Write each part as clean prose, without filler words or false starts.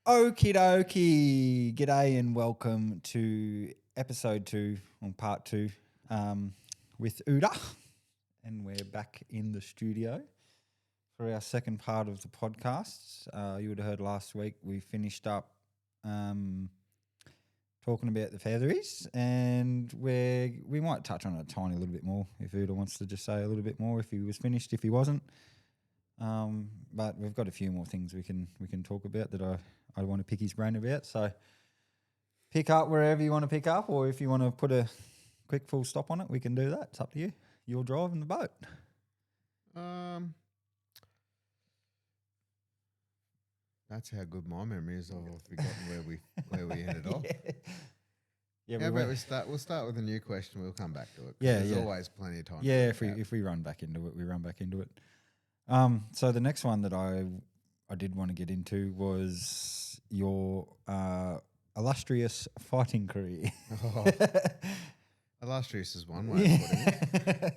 Okie dokie. G'day and welcome to episode 2 on part 2 with Ooda. And we're back in the studio for our second part of the podcast. You would have heard last week we finished up talking about the featheries, and we might touch on it a tiny little bit more if Ooda wants to just say a little bit more if he was finished, if he wasn't. But we've got a few more things we can talk about that I want to pick his brain about. So pick up wherever you want to pick up, or if you want to put a quick full stop on it, we can do that. It's up to you. You're driving the boat. That's how good my memory is. I've forgotten where we ended off. Yeah. How about we'll start with a new question. We'll come back to it. Yeah, There's yeah. always plenty of time. Yeah, if we run back into it, we run back into it. So the next one that I did want to get into was your illustrious fighting career. Oh, illustrious is one way of putting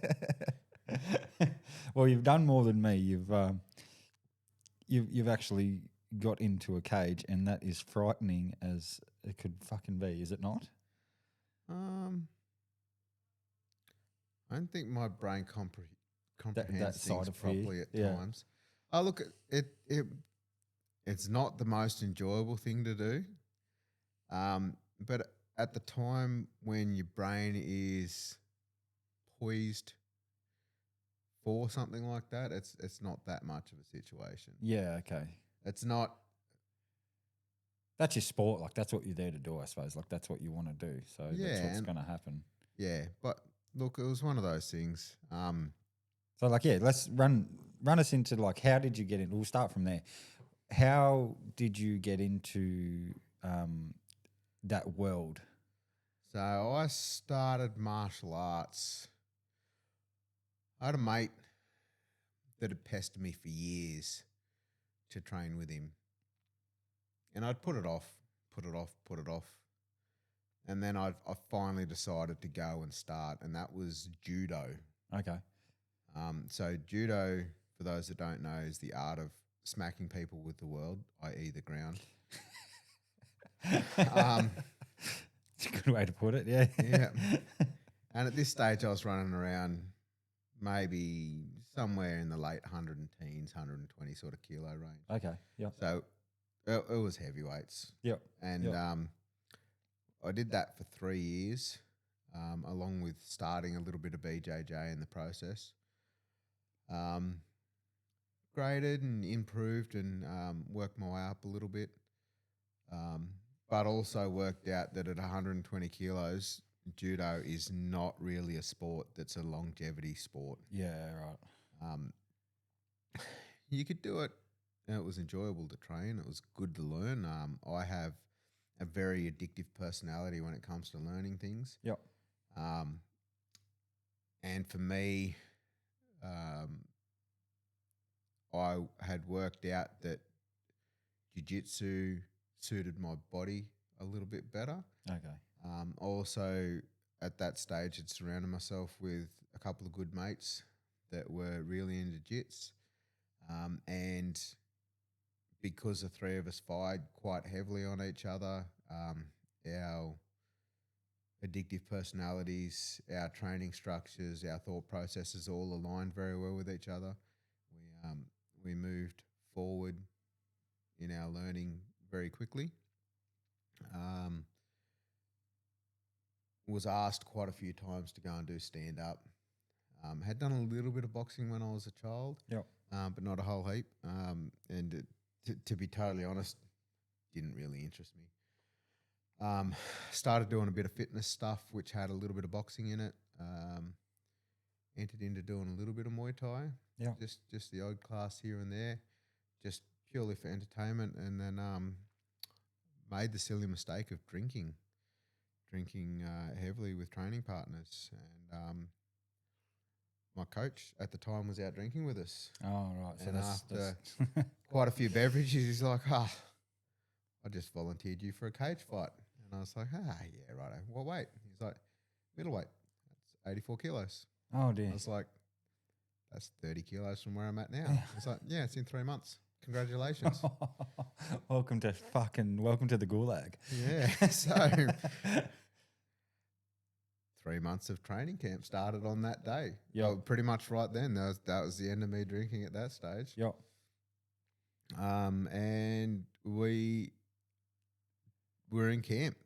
it. Well, you've done more than me. You've actually got into a cage, and that is frightening as it could fucking be, is it not? I don't think my brain comprehends that side things of fear, properly at yeah. times. Oh, look, it's not the most enjoyable thing to do. But at the time when your brain is poised for something like that, it's not that much of a situation. Yeah, okay. It's not. That's your sport. Like, that's what you're there to do, I suppose. Like, that's what you want to do. So that's what's going to happen. Yeah, but look, it was one of those things. So, like, yeah, let's run us into, like, how did you get in? We'll start from there. How did you get into that world? So I started martial arts. I had a mate that had pestered me for years to train with him. And I'd put it off. And then I finally decided to go and start, and that was judo. Okay. So judo, for those that don't know, is the art of smacking people with the world, i.e. the ground. It's a good way to put it, yeah. Yeah. And at this stage, I was running around maybe somewhere in the late 120 sort of kilo range. Okay, yeah. So it was heavyweights. Yep. And I did that for 3 years, along with starting a little bit of BJJ in the process. Graded and improved and worked my way up a little bit. But also worked out that at 120 kilos, judo is not really a sport that's a longevity sport. Yeah, right. You could do it, and it was enjoyable to train. It was good to learn. I have a very addictive personality when it comes to learning things. Yep. And for me, I had worked out that jiu-jitsu suited my body a little bit better. Okay. Also, at that stage, had surrounded myself with a couple of good mates that were really into jits. And because the three of us fired quite heavily on each other, our addictive personalities, our training structures, our thought processes all aligned very well with each other. We moved forward in our learning very quickly. Was asked quite a few times to go and do stand-up. Had done a little bit of boxing when I was a child, but not a whole heap. And to be totally honest, didn't really interest me. Started doing a bit of fitness stuff, which had a little bit of boxing in it. Entered into doing a little bit of Muay Thai. Yeah. Just the odd class here and there, just purely for entertainment, and then made the silly mistake of drinking heavily with training partners, and my coach at the time was out drinking with us. Oh, right. So and that's after quite a few beverages, he's like, I just volunteered you for a cage fight. And I was like, yeah, righto. Well, wait. He's like, middleweight. That's 84 kilos. Oh, dear. I was like, that's 30 kilos from where I'm at now. It's like, yeah, it's in 3 months. Congratulations. welcome to the gulag. Yeah. So 3 months of training camp started on that day. Yep. Oh, pretty much right then. That was the end of me drinking at that stage. Yep. And we were in camp.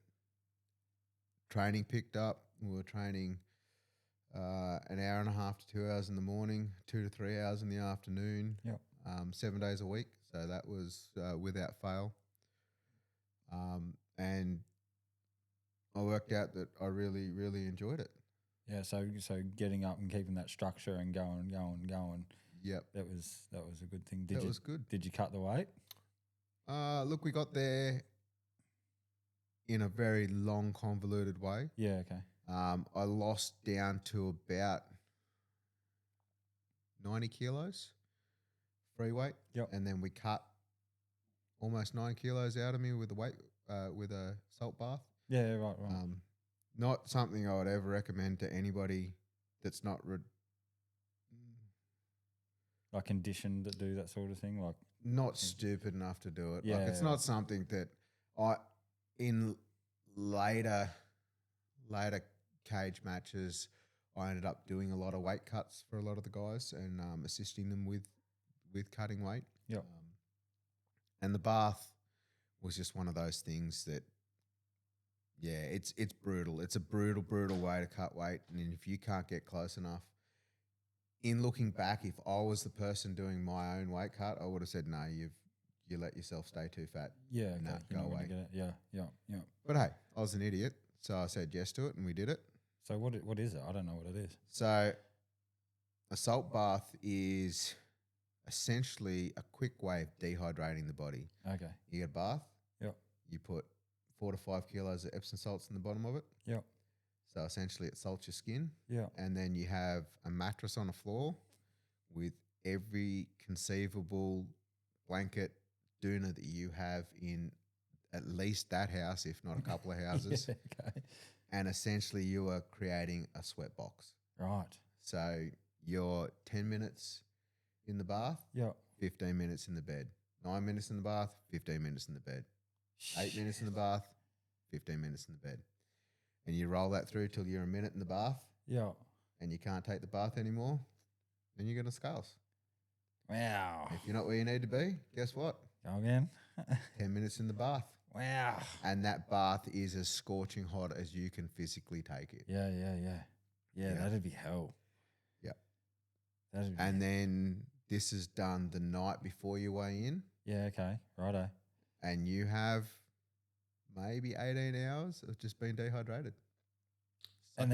Training picked up. We were training an hour and a half to 2 hours in the morning, 2 to 3 hours in the afternoon. Yep. 7 days a week. So that was without fail. And I worked out that I really, really enjoyed it. Yeah, so getting up and keeping that structure and going. Yep. That was a good thing. Was good. Did you cut the weight? Look, we got there in a very long, convoluted way. Yeah, okay. I lost down to about 90 kilos free weight. Yep. And then we cut almost 9 kilos out of me with a salt bath. Yeah, right. Not something I would ever recommend to anybody that's not like conditioned that do that sort of thing, like not stupid enough to do it. Yeah, like it's not something that in later cage matches, I ended up doing a lot of weight cuts for a lot of the guys and assisting them with cutting weight. Yep. And the bath was just one of those things that, yeah, it's brutal. It's a brutal way to cut weight. And if you can't get close enough, in looking back, if I was the person doing my own weight cut, I would have said, no, you let yourself stay too fat. Yeah, okay. Nah, go away. Yeah. But hey, I was an idiot, so I said yes to it, and we did it. So what is it? I don't know what it is. So a salt bath is essentially a quick way of dehydrating the body. Okay. You get a bath. Yep. You put 4 to 5 kilos of Epsom salts in the bottom of it. Yep. So essentially it salts your skin. Yeah. And then you have a mattress on the floor with every conceivable blanket doona that you have in at least that house, if not a couple of houses. Yeah, okay. And essentially you are creating a sweat box. Right. So you're 10 minutes in the bath, Yeah. 15 minutes in the bed. 9 minutes in the bath, 15 minutes in the bed. 8 minutes in the bath, 15 minutes in the bed. And you roll that through till you're a minute in the bath. Yeah. And you can't take the bath anymore, then you're going to scales. Wow. If you're not where you need to be, guess what? Go again. 10 minutes in the bath. Wow. And that bath is as scorching hot as you can physically take it. Yeah, that'd be hell. Yeah. And then this is done the night before you weigh in. Yeah, okay. Righto. And you have maybe 18 hours of just being dehydrated. And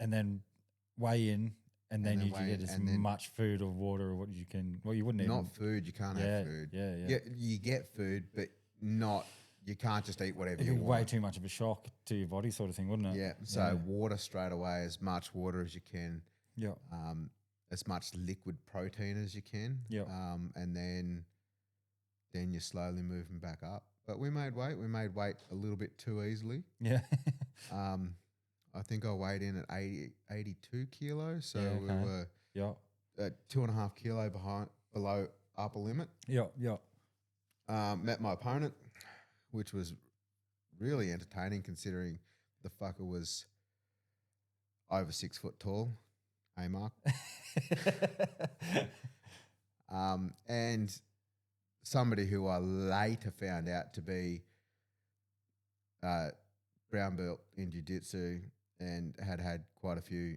then weigh in, and then you can get as much food or water or what you can. Well, you wouldn't even. Not food. You can't have food. Yeah. You get food, but not. You can't just eat whatever It'd you be want. way too much of a shock to your body, sort of thing, wouldn't it? Yeah. So water straight away, as much water as you can. Yeah. As much liquid protein as you can. Yeah. And then you're slowly moving back up. But we made weight. We made weight a little bit too easily. Yeah. I think I weighed in at 82 kilos. So we were at 2.5 kilo below upper limit. Yeah. Met my opponent, which was really entertaining considering the fucker was over 6 foot tall. Hey, Mark. And somebody who I later found out to be brown belt in jiu-jitsu and had quite a few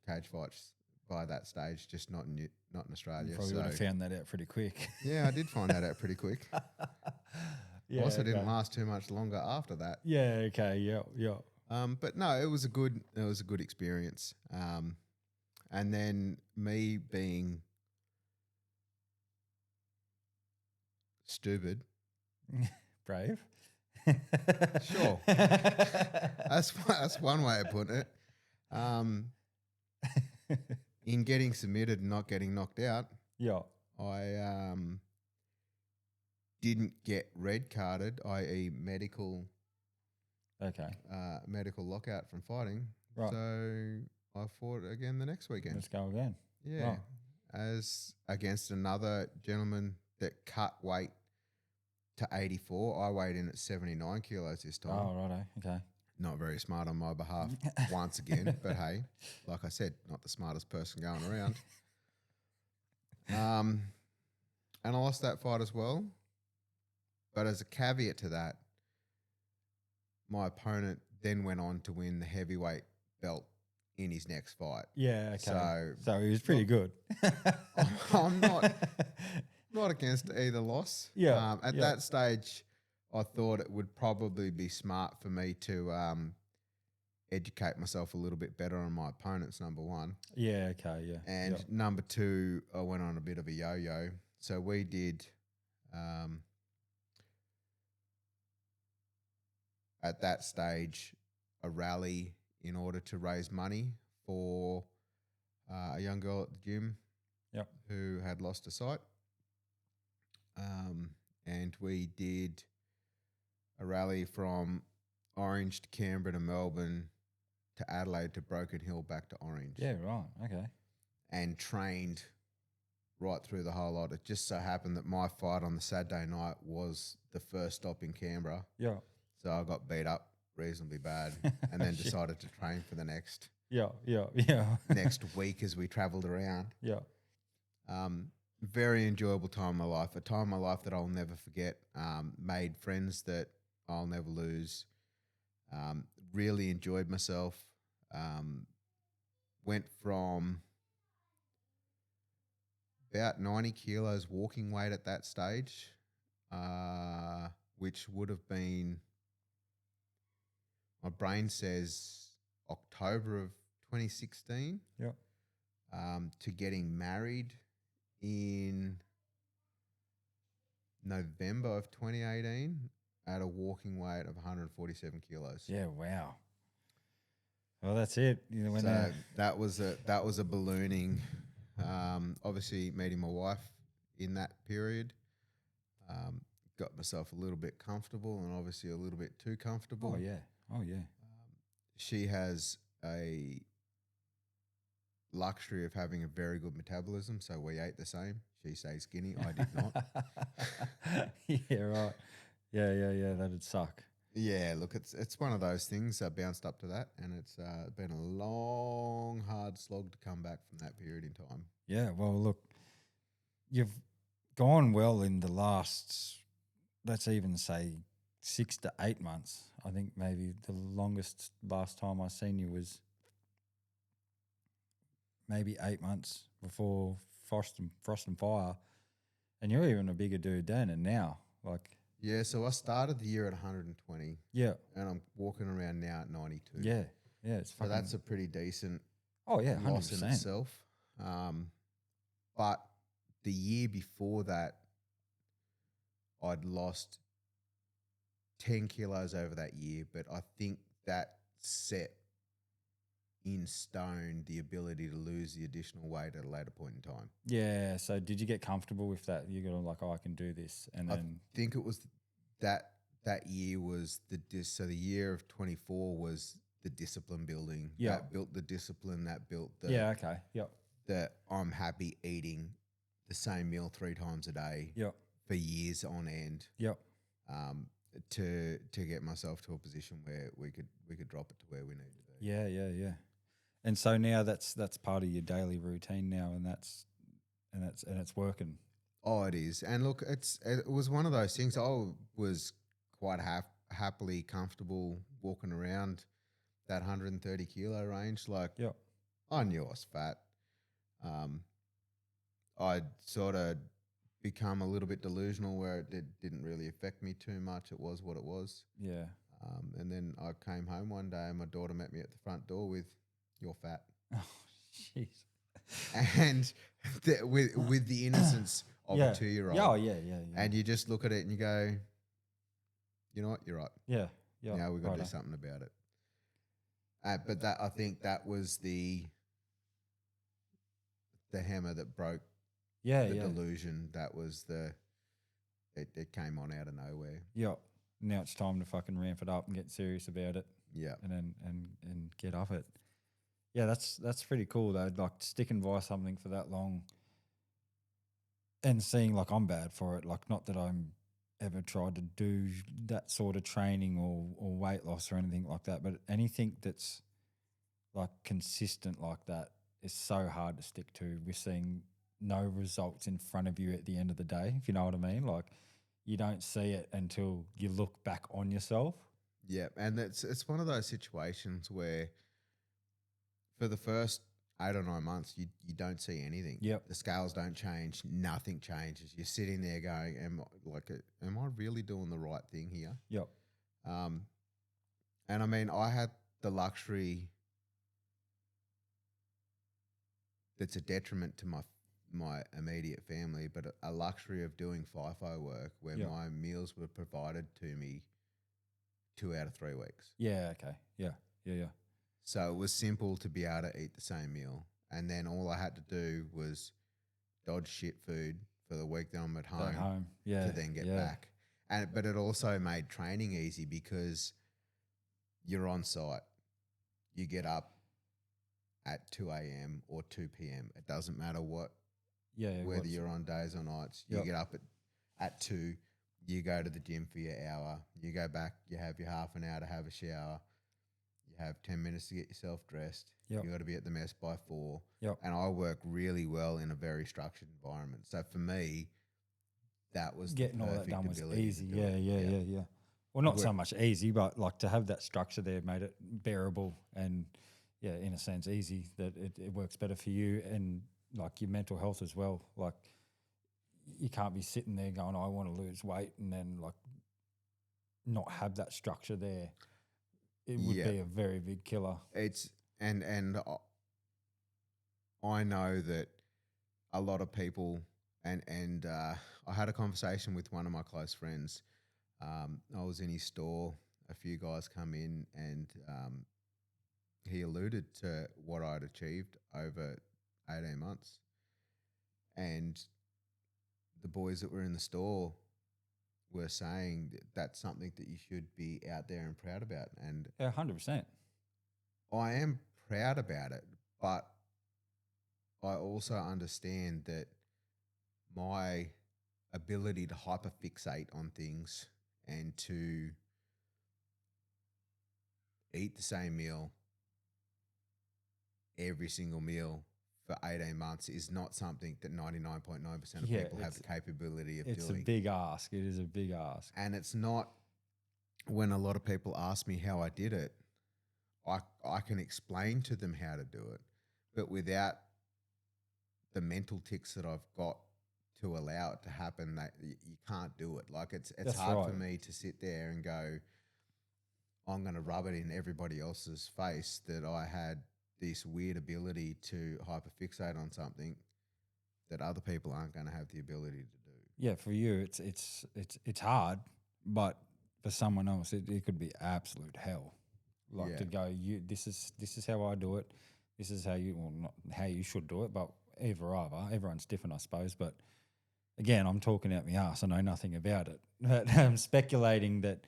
cage fights by that stage, just not in Australia. You probably would have found that out pretty quick. Yeah, I did find that out pretty quick. Also didn't last too much longer after that. Yeah, okay, yeah. But no, it was a good experience. And then me being stupid. Brave. Sure. That's one way of putting it. In getting submitted and not getting knocked out, I didn't get red carded, i.e. medical lockout from fighting. Right. So I fought again the next weekend. Let's go again. Yeah. Right. As against another gentleman that cut weight to 84. I weighed in at 79 kilos this time. Oh, righto. Okay. Not very smart on my behalf once again, but hey, like I said, not the smartest person going around. And I lost that fight as well. But as a caveat to that, my opponent then went on to win the heavyweight belt in his next fight. Yeah, okay. So he was pretty good. I'm not against either loss. Yeah. At that stage, I thought it would probably be smart for me to educate myself a little bit better on my opponents, number one. Yeah, okay, yeah. And number two, I went on a bit of a yo-yo. So we did at that stage a rally in order to raise money for a young girl at the gym who had lost her sight. And we did a rally from Orange to Canberra to Melbourne to Adelaide to Broken Hill back to Orange. Yeah, right. Okay. And trained right through the whole lot. It just so happened that my fight on the Saturday night was the first stop in Canberra. Yeah. So I got beat up reasonably bad and then decided to train for the next next week as we travelled around. Yeah. Very enjoyable time of my life, a time of my life that I'll never forget. Made friends that I'll never lose. Really enjoyed myself. Went from about 90 kilos walking weight at that stage, which would have been, my brain says October of 2016. Yeah. To getting married in November of 2018 at a walking weight of 147 kilos. Yeah, wow. Well, that's it. You know, when So that was a ballooning. Obviously, meeting my wife in that period, got myself a little bit comfortable, and obviously a little bit too comfortable. Oh yeah. She has a luxury of having a very good metabolism, so we ate the same. She stayed skinny. I did not. Yeah, right. Yeah. That'd suck. Yeah, look, it's one of those things. I bounced up to that, and it's been a long, hard slog to come back from that period in time. Yeah, well, look, you've gone well in the last, let's even say 6 to 8 months. I think maybe the last time I seen you was maybe 8 months before Frost and Fire, and you're even a bigger dude then and now. Like, yeah, so I started the year at 120. Yeah. And I'm walking around now at 92. Yeah. It's so fucking. that's a pretty decent loss 100%. in itself. But the year before that, I'd lost 10 kilos over that year, but I think that set in stone the ability to lose the additional weight at a later point in time. Yeah. So did you get comfortable with that? You got like, I can do this, and then I think it was that year was so the year of 24 was the discipline building. Yeah. That built the discipline. That built the Okay. Yep. That I'm happy eating the same meal 3 times a day. Yep. For years on end. Yep. To get myself to a position where we could drop it to where we need to be. Yeah. And so now that's part of your daily routine now, and it's working. Oh, it is. And look, it was one of those things. I was quite happily comfortable walking around that 130 kilo range. Like, yep. I knew I was fat. I'd sort of become a little bit delusional where it didn't really affect me too much. It was what it was. Yeah. And then I came home one day and my daughter met me at the front door with, "You're fat." Oh, jeez. And with the innocence of a 2-year-old. Oh, yeah. And you just look at it and you go, you know what, you're right. Yeah. Now we've got to do something about it. But that, I think that was the hammer that broke the delusion. That was it came on out of nowhere. Yep. Now it's time to fucking ramp it up and get serious about it. Yeah. And get off it. Yeah, that's pretty cool though. Like sticking by something for that long. and seeing like I'm bad for it. Like not that I'm ever tried to do that sort of training or weight loss or anything like that, but anything that's like consistent like that is so hard to stick to. We're seeing no results in front of you at the end of the day, if you know what I mean. Like you don't see it until you look back on yourself. Yeah, and it's one of those situations where for the first 8 or 9 months, you don't see anything. Yep. The scales don't change. Nothing changes. You're sitting there going, am I really doing the right thing here? Yep. And I mean, I had the luxury that's a detriment to my immediate family, but a luxury of doing FIFO work where Yep. my meals were provided to me 2 out of 3 weeks. Yeah. Okay. Yeah. Yeah. Yeah. So it was simple to be able to eat the same meal. And then all I had to do was dodge shit food for the week that I'm at home, Yeah. to then get yeah. back. But it also made training easy because you're on site. You get up at 2 a.m. or 2 p.m. It doesn't matter whether you're on days or nights. You get up at 2, you go to the gym for your hour, you go back, you have your half an hour to have a shower, you have 10 minutes to get yourself dressed. Yep. You got to be at the mess by 4. Yep. And I work really well in a very structured environment. So for me, that was Getting the all that perfect done was ability to easy. do Yeah, it. yeah. Well, not so much easy, but like to have that structure there made it bearable and, yeah, in a sense, easy that it works better for you and like your mental health as well. Like you can't be sitting there going, I want to lose weight and then like not have that structure there. It would be a very big killer. It's and I know that a lot of people and I had a conversation with one of my close friends. I was in his store. A few guys come in and he alluded to what I'd achieved over 18 months. And the boys that were in the store were saying that that's something that you should be out there and proud about. And Yeah, 100%. I am proud about it, but I also understand that my ability to hyperfixate on things and to eat the same meal every single meal for 18 months is not something that 99.9% of people have the capability of doing. It's a big ask. It is a big ask. And it's not, when a lot of people ask me how I did it, I can explain to them how to do it, but without the mental tics that I've got to allow it to happen, that you can't do it. Like it's hard for me to sit there and go, I'm going to rub it in everybody else's face that I had this weird ability to hyperfixate on something that other people aren't going to have the ability to do. Yeah, for you, it's hard, but for someone else, it could be absolute hell. Like to go, this is how I do it. This is how you, well, not how you should do it, but everyone's different, I suppose. But again, I'm talking out my ass. I know nothing about it. But I'm speculating that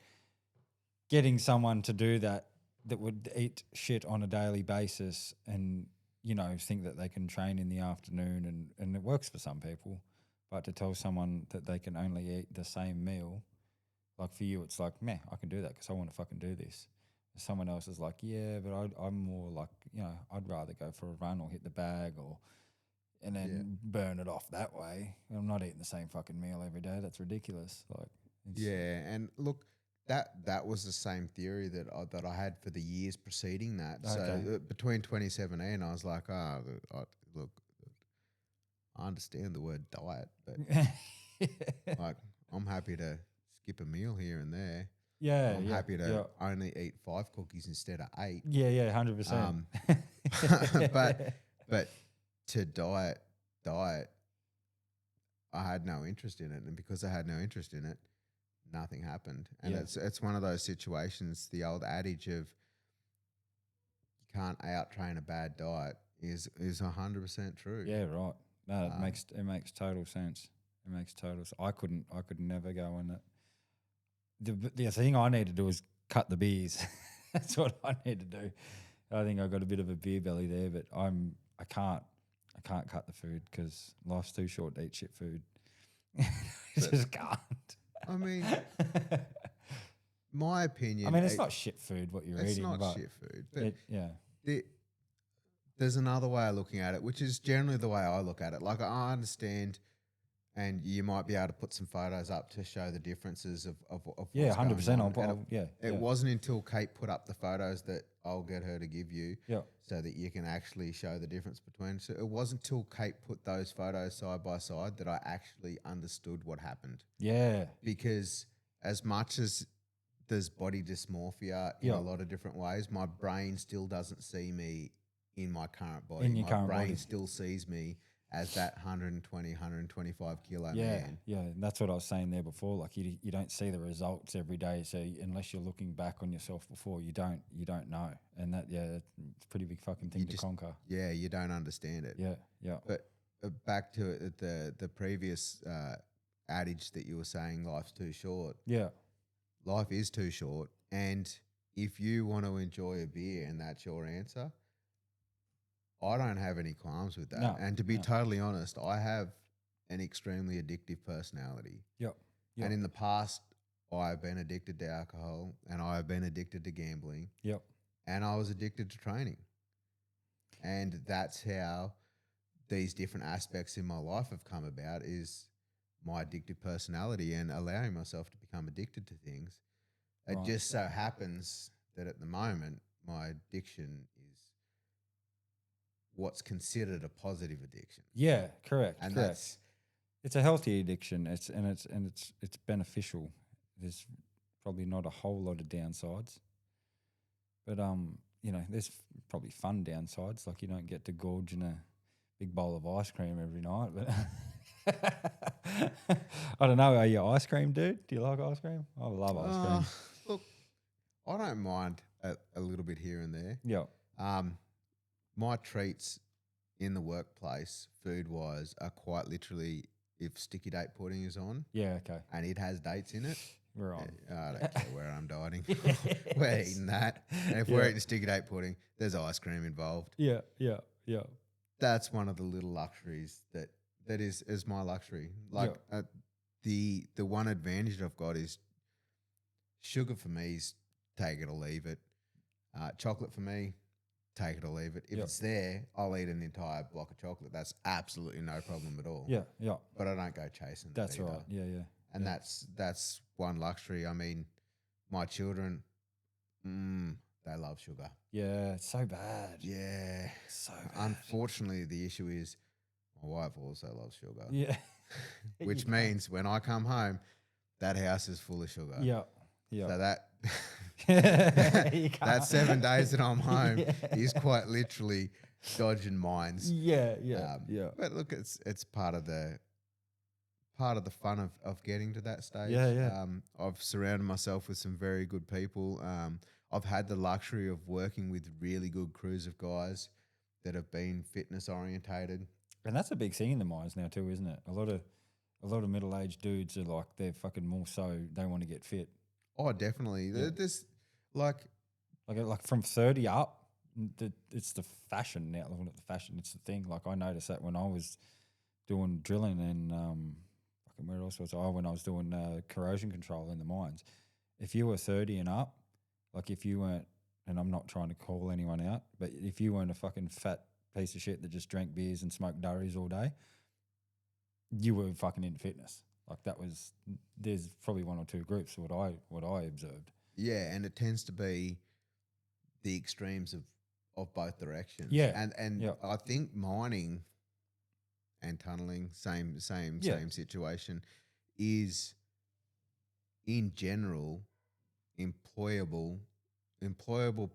getting someone to do that would eat shit on a daily basis and, you know, think that they can train in the afternoon and it works for some people. But to tell someone that they can only eat the same meal, like for you, it's like, meh, I can do that because I want to fucking do this. Someone else is like, yeah, but I'm more like, you know, I'd rather go for a run or hit the bag and then burn it off that way. I'm not eating the same fucking meal every day. That's ridiculous. Like, and look, that was the same theory that I had for the years preceding that. Okay. So between 2017, I was like, look, I understand the word diet, but like I'm happy to skip a meal here and there. Yeah, I'm happy to only eat 5 cookies instead of 8. Yeah, 100%. But to diet, I had no interest in it, and because I had no interest in it, nothing happened. And it's one of those situations. The old adage of you can't out train a bad diet is 100% true. Yeah, right. No, it makes total sense. It makes total sense. I could never go in it. The thing I need to do is cut the beers. That's what I need to do. I think I've got a bit of a beer belly there, but I can't cut the food because life's too short to eat shit food. Just can't. I mean, my I opinion, mean, it's not shit food what you're it's eating, not but shit food, but yeah, the, there's another way of looking at it, which is generally the way I look at it. Like I understand, and you might be able to put some photos up to show the differences of yeah, what's going 100%. on. And Yeah, it yeah, wasn't until Kate put up the photos that I'll get her to give you, yeah, so that you can actually show the difference between. So it wasn't until Kate put those photos side by side that I actually understood what happened. yeah, Because as much as there's body dysmorphia in yeah. a lot of different ways, my brain still doesn't see me in my current body. In your My current brain body. still sees me as that 120, 125 kilo Yeah, man. yeah, and that's what I was saying there before. Like you don't see the results every day, so unless you're looking back on yourself before, you don't know. And that it's a pretty big fucking thing You to just, conquer. yeah, you don't understand it. Yeah, yeah, But back to it, the previous adage that you were saying, life's too short. yeah. Life is too short, and if you want to enjoy a beer and that's your answer, I don't have any qualms with that. No, And to be no. totally honest, I have an extremely addictive personality. Yeah, yeah, And in the past, I've been addicted to alcohol and I've been addicted to gambling yeah, and I was addicted to training. And that's how these different aspects in my life have come about, is my addictive personality and allowing myself to become addicted to things. It Right. just so happens that at the moment, my addiction is what's considered a positive addiction. yeah. Correct, And correct. that's, It's a healthy addiction. It's beneficial. There's probably not a whole lot of downsides, but there's probably fun downsides. Like you don't get to gorge in a big bowl of ice cream every night. But I don't know. Are you an ice cream dude? Do you like ice cream? I love ice cream. look, I don't mind a little bit here and there. Yeah, My treats in the workplace, food wise, are quite literally if sticky date pudding is on yeah. Okay, and it has dates in it. we're on. I don't care where I'm dining. We're eating that. And if we're Yeah. eating sticky date pudding, there's ice cream involved. Yeah, yeah, yeah, That's one of the little luxuries that is my luxury. Like the one advantage I've got is sugar for me is take it or leave it. Chocolate for me, take it or leave it. If it's there, I'll eat an entire block of chocolate. That's absolutely no problem at all. yeah, yeah. But I don't go chasing. That's it either. right. Yeah, yeah. And that's one luxury. I mean, my children, they love sugar. Yeah, it's so bad. Yeah. So bad. Unfortunately, the issue is my wife also loves sugar. Yeah. Which means when I come home, that house is full of sugar. Yeah. Yeah. So that You that can't. 7 days that I'm home Yeah. is quite literally dodging mines. Yeah, yeah, yeah. But look, it's part of the fun of getting to that stage. Yeah, yeah. I've surrounded myself with some very good people. I've had the luxury of working with really good crews of guys that have been fitness orientated. And that's a big thing in the mines now too, isn't it? A lot of middle-aged dudes are like they're fucking more so they want to get fit. Oh, definitely. Yeah. This like Like from 30 up, it's the fashion now. Not the fashion, it's the thing. Like I noticed that when I was doing drilling and fucking where else was I? When I was doing corrosion control in the mines. If you were 30 and up, like if you weren't, and I'm not trying to call anyone out, but if you weren't a fucking fat piece of shit that just drank beers and smoked durries all day, you were fucking into fitness. Like there's probably one or two groups what I observed. yeah, and it tends to be the extremes of both directions. Yeah, And yeah. I think mining and tunneling, same situation, is in general employable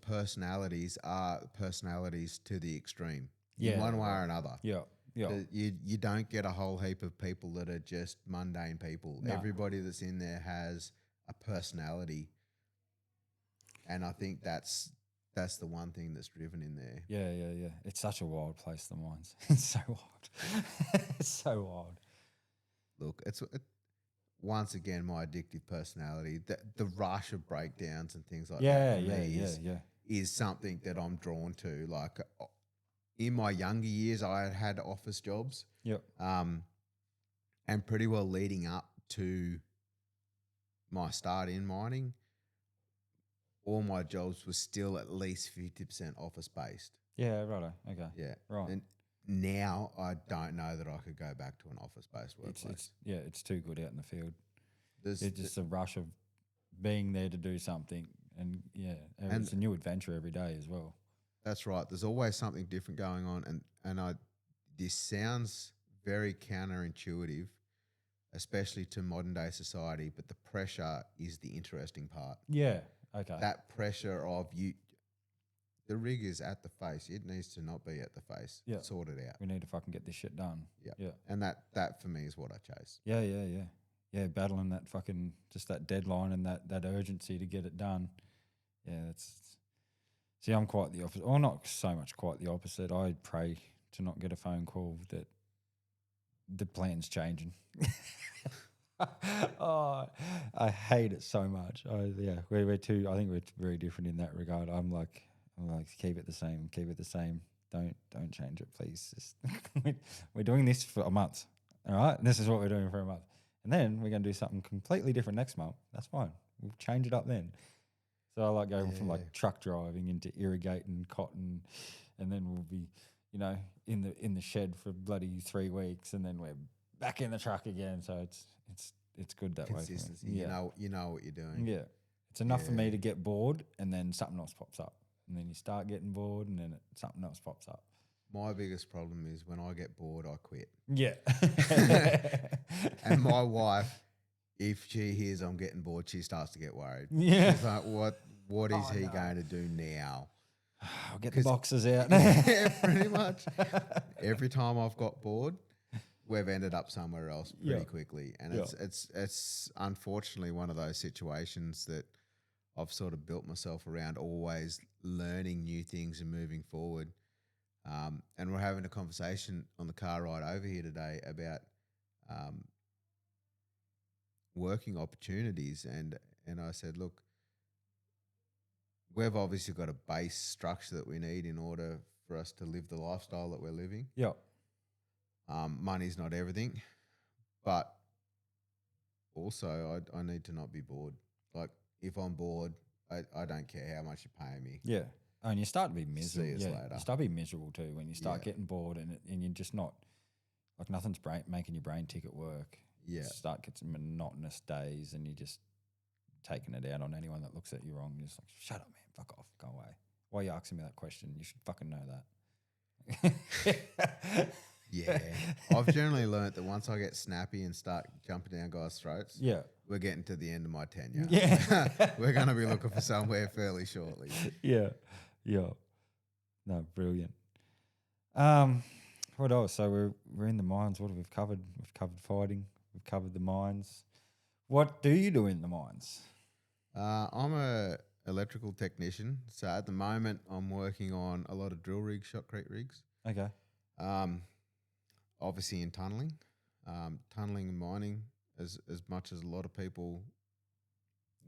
personalities are personalities to the extreme. Yeah, in one way right. or another. Yeah, yeah. You don't get a whole heap of people that are just mundane people. No. Everybody that's in there has a personality, and I think that's the one thing that's driven in there. Yeah, yeah, yeah. It's such a wild place, the mines. It's so wild. It's so wild. Look, once again my addictive personality. The rush of breakdowns and things like Yeah, that for yeah, me yeah. is something that I'm drawn to. Like in my younger years, I had office jobs. Yep. And pretty well leading up to my start in mining, all my jobs were still at least 50% office based. Yeah, righto. Okay. Yeah. Right. And now I don't know that I could go back to an office based workplace. It's too good out in the field. There's It's just a rush of being there to do something, and And- it's a new adventure every day as well. That's right. There's always something different going on, and this sounds very counterintuitive, especially to modern day society. But the pressure is the interesting part. Yeah. Okay. That pressure of you, the rig is at the face. It needs to not be at the face. Yeah. Sort it out. We need to fucking get this shit done. Yeah. Yeah. And that for me is what I chase. Yeah, battling that fucking just that deadline and that urgency to get it done. Yeah, see, I'm quite the opposite. Or not so much quite the opposite. I pray to not get a phone call that the plan's changing. Oh, I hate it so much. We're too. I think we're very different in that regard. I'm like keep it the same. Keep it the same. Don't change it, please. Just we're doing this for a month. All right, this is what we're doing for a month. And then we're going to do something completely different next month. That's fine. We'll change it up then. So I like going from like truck driving into irrigating cotton, and then we'll be, in the shed for bloody 3 weeks, and then we're back in the truck again. So it's good that way. Consistency. Yeah. You know what you're doing. Yeah. It's enough for me to get bored, and then something else pops up, and then you start getting bored, and then something else pops up. My biggest problem is when I get bored, I quit. Yeah. And my wife, if she hears I'm getting bored, she starts to get worried. Yeah. She's like, what is he going to do now? I'll get the boxes out. Yeah, pretty much. Every time I've got bored, we've ended up somewhere else pretty quickly. And it's unfortunately one of those situations that I've sort of built myself around, always learning new things and moving forward. And we're having a conversation on the car ride over here today about working opportunities. And I said, look, we've obviously got a base structure that we need in order for us to live the lifestyle that we're living. Yeah. Money's not everything, but also I need to not be bored. Like if I'm bored, I don't care how much you're paying me. Yeah. Oh, and you start to be miserable. See us later. You start to be miserable too when you start getting bored and you're just not, like nothing's making your brain tick at work. Yeah. You start getting monotonous days and you're just taking it out on anyone that looks at you wrong. You're just like, shut up, man. Fuck off. Go away. Why are you asking me that question? You should fucking know that. Yeah. I've generally learnt that once I get snappy and start jumping down guys' throats, we're getting to the end of my tenure. Yeah. We're going to be looking for somewhere fairly shortly. Yeah. Yeah. No, brilliant. What else? So we're in the mines. What have we covered? We've covered fighting. We've covered the mines. What do you do in the mines? I'm a electrical technician. So at the moment, I'm working on a lot of drill rigs, shotcrete rigs. Okay. Obviously in tunneling. Tunneling and mining, as much as a lot of people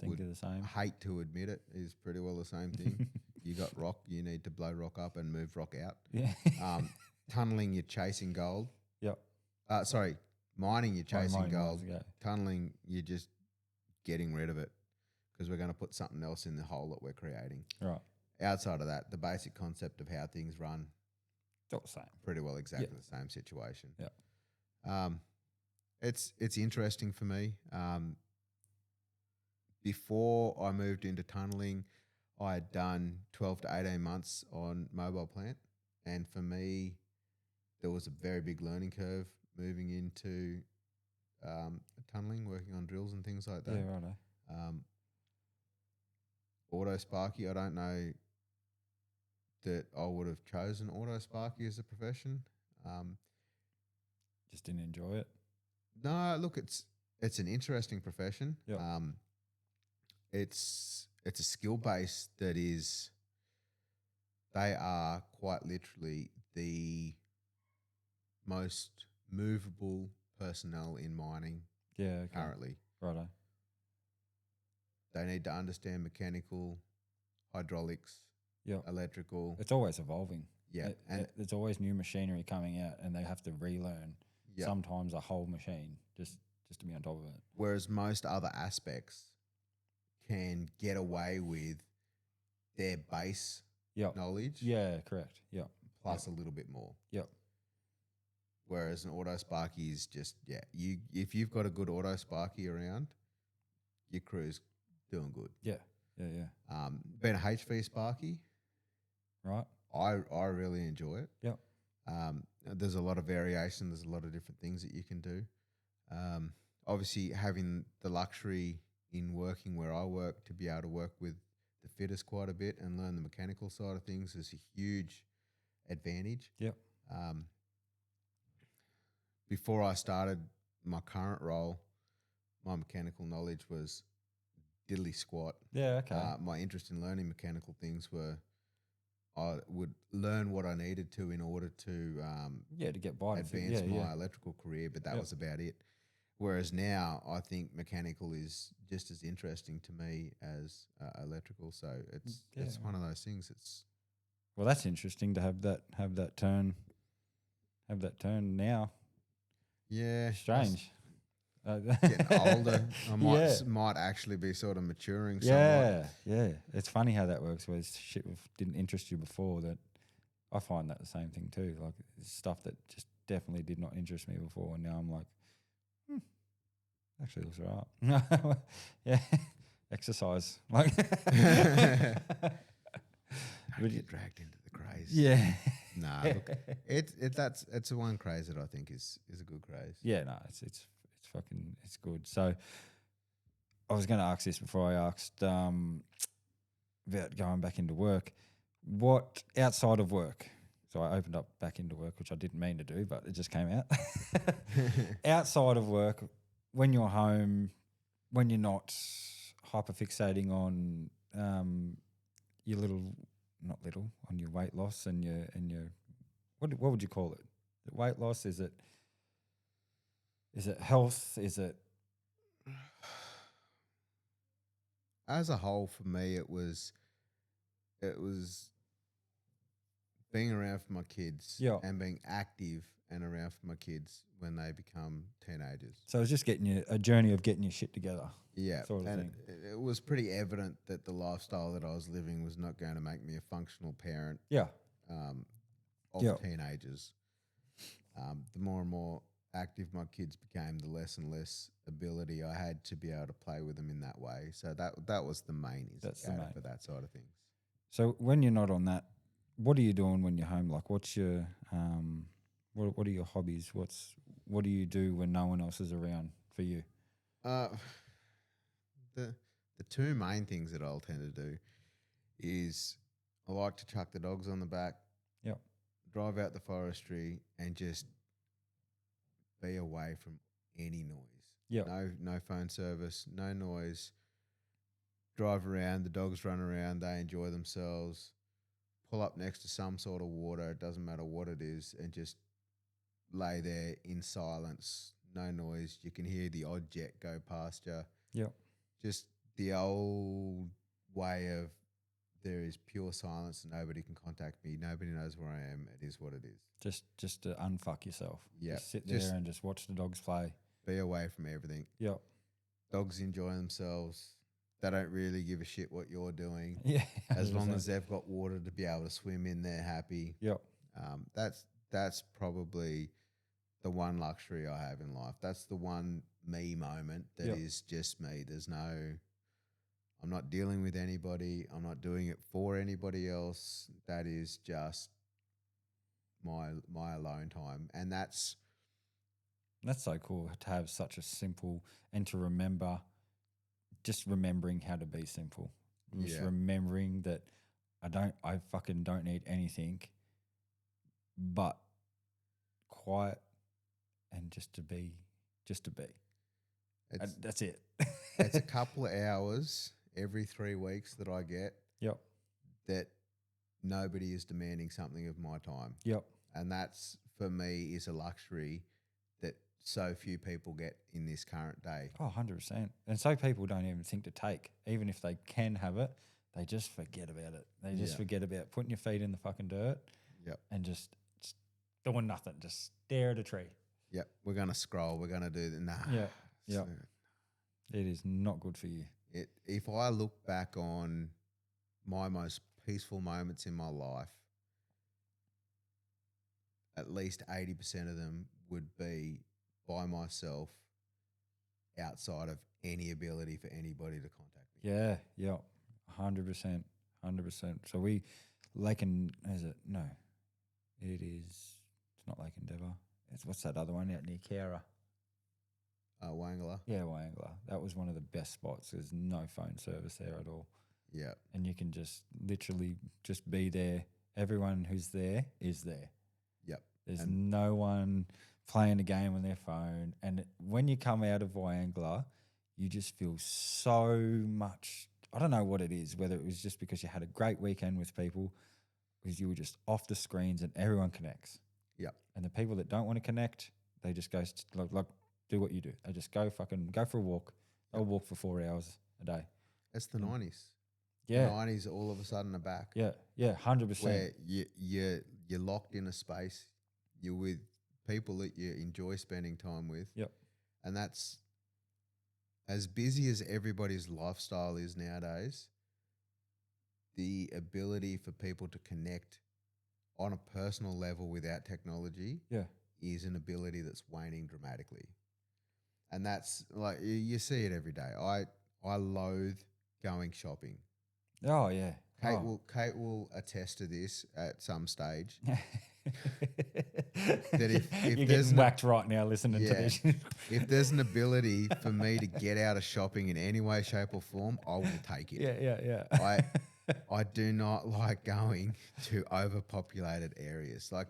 Think they're the same. hate to admit it, is pretty well the same thing. You got rock, you need to blow rock up and move rock out. Yeah. Tunneling, you're chasing gold. Yep. Mining, you're chasing Mining gold. mines, yeah. Tunneling, you're just getting rid of it because we're going to put something else in the hole that we're creating. Right. Outside of that, the basic concept of how things run, It's all the same. pretty well exactly the same situation. Yeah. It's interesting for me. Before I moved into tunneling, I had done 12 to 18 months on mobile plant. And for me, there was a very big learning curve moving into tunneling, working on drills and things like that. Yeah, right. Auto Sparky, I don't know that I would have chosen Auto Sparky as a profession. Just didn't enjoy it. No, look, it's an interesting profession. Yep. It's a skill base that is, they are quite literally the most movable personnel in mining currently. Righto. They need to understand mechanical, hydraulics, electrical. It's always evolving. Yeah. And there's always new machinery coming out and they have to relearn Yep. sometimes a whole machine just to be on top of it. Whereas most other aspects can get away with their base Yep. knowledge Yeah, correct. Yep. plus a little bit more. Yep. Whereas an auto sparky is just you if you've got a good auto sparky around, your crew's doing good. Yeah. Yeah, yeah. Being a HV sparky, Right. I really enjoy it. Yep. There's a lot of variation. There's a lot of different things that you can do. Obviously, having the luxury in working where I work to be able to work with the fitters quite a bit and learn the mechanical side of things is a huge advantage. Yep. Before I started my current role, my mechanical knowledge was diddly squat. Yeah, okay. My interest in learning mechanical things were I would learn what I needed to in order to to get by. advance my electrical career, but that was about it. Whereas now I think mechanical is just as interesting to me as electrical. So it's one of those things. Well, that's interesting to have that turn now. Yeah, Strange. Getting older, I might actually be sort of maturing. Yeah, yeah. It's funny how that works. Where shit didn't interest you before, that I find that the same thing too. Like stuff that just definitely did not interest me before, and now I'm like, actually looks alright. Yeah, exercise. Like, Don't get dragged into the craze. yeah. Nah, look, it's the one craze that I think is a good craze. Yeah, no, it's fucking it's good. So I was going to ask this before I asked about going back into work. What outside of work? So I opened up back into work, which I didn't mean to do, but it just came out. Outside of work, when you're home, when you're not hyperfixating on your on your weight loss and your what would you call it? Weight loss? Is it health? Is it As a whole, for me, it was being around for my kids and being active and around for my kids when they become teenagers. So it's just a journey of getting your shit together. Yeah, sort of and thing. it was pretty evident that the lifestyle that I was living was not going to make me a functional parent. Yeah. Of teenagers. The more and more active my kids became, the less and less ability I had to be able to play with them in that way. So that was the main instigator for that side of things. So when you're not on that, what are you doing when you're home? Like, what's your what are your hobbies? What do you do when no one else is around for you? The two main things that I'll tend to do is I like to chuck the dogs on the back. Yep. Drive out the forestry and just be away from any noise. Yep. No phone service, no noise. Drive around, the dogs run around, they enjoy themselves. Pull up next to some sort of water, it doesn't matter what it is, and just lay there in silence, no noise. You can hear the odd jet go past you. Yep. Just the old way of there is pure silence and nobody can contact me. Nobody knows where I am. It is what it is. Just to unfuck yourself. Yeah. Just sit there and just watch the dogs play. Be away from everything. Yep. Dogs enjoy themselves. They don't really give a shit what you're doing. Yeah. As long as they've got water to be able to swim in, they're happy. Yep. That's probably the one luxury I have in life. That's the one me moment that is just me. I'm not dealing with anybody. I'm not doing it for anybody else. That is just my alone time. And that's so cool to have such a simple and to remember, just remembering how to be simple. Just remembering that I fucking don't need anything but quiet and just to be. That's it. It's a couple of hours every 3 weeks that I get. Yep. That nobody is demanding something of my time. Yep. And that's, for me, is a luxury that so few people get in this current day. Oh, 100%. And so people don't even think to take. Even if they can have it, they just forget about it. They just forget about putting your feet in the fucking dirt Yep. and just doing nothing. Just stare at a tree. Yep, we're gonna scroll. We're gonna do the nah. Yeah, yeah. So It is not good for you. if I look back on my most peaceful moments in my life, at least 80% of them would be by myself, outside of any ability for anybody to contact me. Yeah, yeah, 100%, 100%. So Layton, is it? No, it is. It's not Lake Endeavour. It's what's that other one out near Cowra? Wangler. Yeah, Wangler. That was one of the best spots. There's no phone service there at all, Yeah. and you can just literally just be there. Everyone who's there is there. Yep. There's And no one playing a game on their phone. And when you come out of Wangler, you just feel so much. I don't know what it is, whether it was just because you had a great weekend with people, because you were just off the screens and everyone connects. yep. And the people that don't want to connect, they just go like do what you do. They just go for a walk. They'll walk for 4 hours a day. It's the 90s. Yeah, The 90s all of a sudden are back. yeah, 100%. Where you're locked in a space. You're with people that you enjoy spending time with. Yep. And that's as busy as everybody's lifestyle is nowadays. The ability for people to connect on a personal level without technology Yeah, is an ability that's waning dramatically. And that's like you see it every day. I loathe going shopping. oh yeah. Kate will attest to this at some stage. That if you're there's getting whacked right now listening to Yeah. this. If there's an ability for me to get out of shopping in any way, shape, or form, I will take it. Yeah. I do not like going to overpopulated areas. I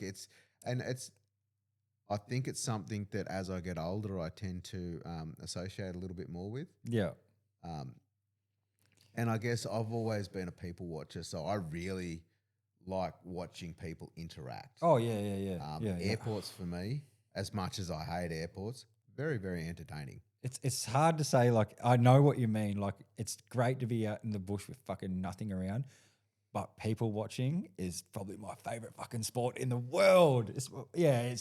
think it's something that as I get older, I tend to associate a little bit more with. Yeah. Um, and I guess I've always been a people watcher, so I really like watching people interact. Oh yeah. Airports for me, as much as I hate airports, very, very entertaining. It's hard to say. Like, I know what you mean. Like, it's great to be out in the bush with fucking nothing around, but people watching is probably my favorite fucking sport in the world. It's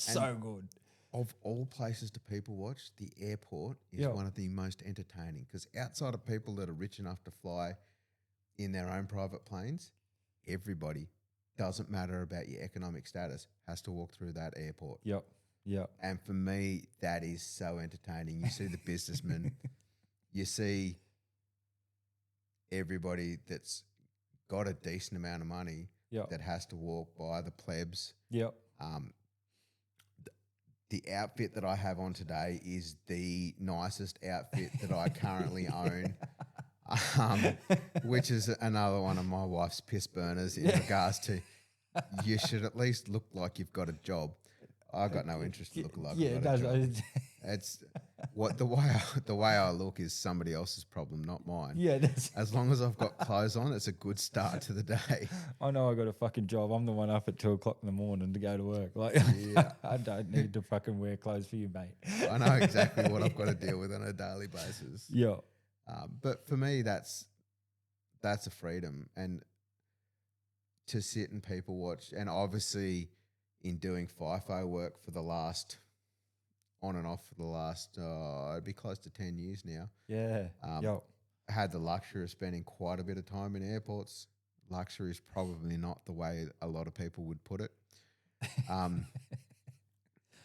so good. Of all places to people watch, the airport is one of the most entertaining because outside of people that are rich enough to fly in their own private planes, everybody, doesn't matter about your economic status, has to walk through that airport. Yep. And for me, that is so entertaining. You see the businessmen, you see everybody that's got a decent amount of money that has to walk by the plebs. Yep. The outfit that I have on today is the nicest outfit that I currently own, which is another one of my wife's piss burners in regards to you should at least look like you've got a job. I got no interest in looking like I've got a job. It's what the way I look is somebody else's problem, not mine. Yeah, As long as I've got clothes on, it's a good start to the day. I know I got a fucking job. I'm the one up at 2:00 in the morning to go to work. Like, I don't need to fucking wear clothes for you, mate. I know exactly what I've got to deal with on a daily basis. Yeah. But for me, that's a freedom, and to sit and people watch, and obviously in doing FIFO work for the last, on and off for the last, it'd be close to 10 years now. Yeah. I had the luxury of spending quite a bit of time in airports. Luxury is probably not the way a lot of people would put it.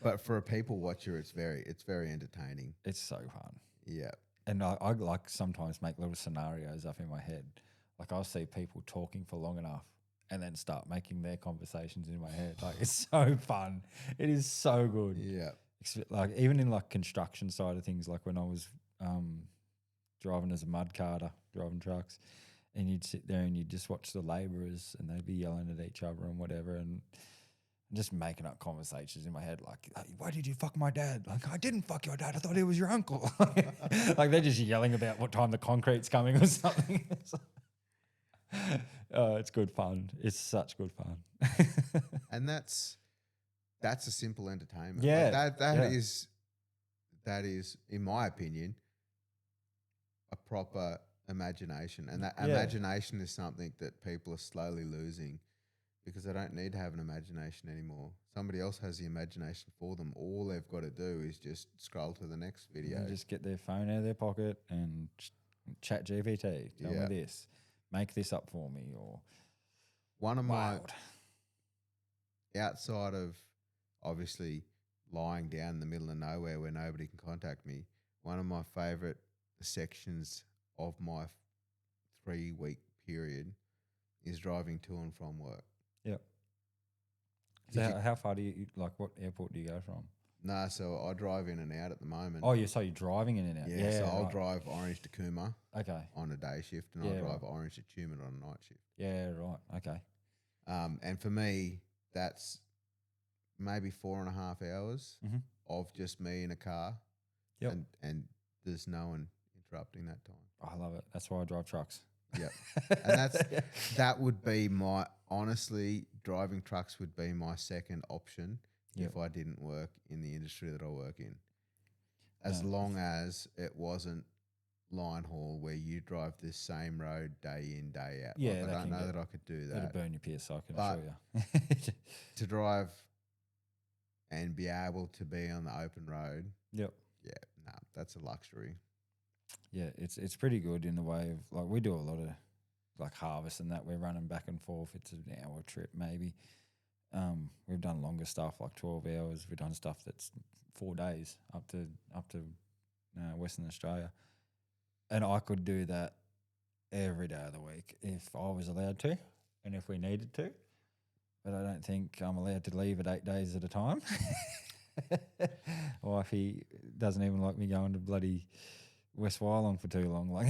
But for a people watcher, it's very entertaining. It's so fun. Yeah. And I like sometimes make little scenarios up in my head. Like, I'll see people talking for long enough and then start making their conversations in my head. Like, it's so fun. It is so good. Yeah. Like, even in like construction side of things, like when I was driving as a mud carter, driving trucks, and you'd sit there and you'd just watch the labourers and they'd be yelling at each other and whatever, and just making up conversations in my head like, why did you fuck my dad? Like, I didn't fuck your dad. I thought he was your uncle. Like, they're just yelling about what time the concrete's coming or something. It's good fun. It's such good fun. And that's a simple entertainment. Yeah. Like that is, in my opinion, a proper imagination. And that imagination is something that people are slowly losing, because they don't need to have an imagination anymore. Somebody else has the imagination for them. All they've got to do is just scroll to the next video. They just get their phone out of their pocket and chat GPT. Tell me Yeah. this. Make this up for me. Or One of wild. my, outside of obviously lying down in the middle of nowhere where nobody can contact me, one of my favourite sections of my 3-week period is driving to and from work. Yep. Did So you- how far do you, like, what airport do you go from? Nah, so I drive in and out at the moment. Oh, you're driving in and out. Yeah, so I'll right. drive Orange to Cooma Okay. on a day shift, and Yeah, I'll drive right. Orange to Tumut on a night shift. Yeah, right. Okay. And for me, that's maybe 4.5 hours Mhm. of just me in a car. Yep. And there's no one interrupting that time. I love it. That's why I drive trucks. Yep. And that would be honestly, driving trucks would be my second option Yep. if I didn't work in the industry that I work in. As No. long as it wasn't line haul where you drive the same road day in, day out. Yeah, Like, I that don't can know get- that I could do That'll that. burn your piss, I can But- assure you. To drive and be able to be on the open road, Yep. yeah, no, that's a luxury. Yeah, it's pretty good in the way of, like, we do a lot of like harvest and that. We're running back and forth. It's an hour trip maybe. We've done longer stuff like 12 hours. We've done stuff that's 4 days up to Western Australia, and I could do that every day of the week if I was allowed to, and if we needed to. But I don't think I'm allowed to leave at 8 days at a time. Wifey doesn't even like me going to bloody West Wyalong for too long. Like,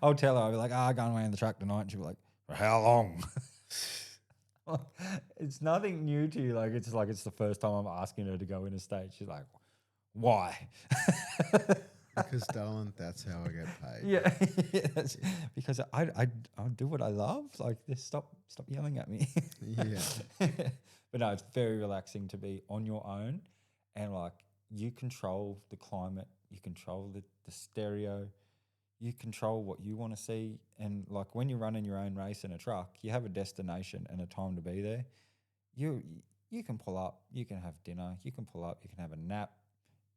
I'll tell her, I'll be like, going away in the truck tonight. And she'll be like, for how long? It's nothing new to you. Like, it's the first time I'm asking her to go interstate. She's like, why? Because, darling, that's how I get paid. Yeah, that's because I'll do what I love. Like, just stop yelling at me. Yeah. But no, it's very relaxing to be on your own, and like, you control the climate, you control the stereo, you control what you want to see. And like, when you're running your own race in a truck, you have a destination and a time to be there. You can pull up, you can have dinner, you can pull up, you can have a nap,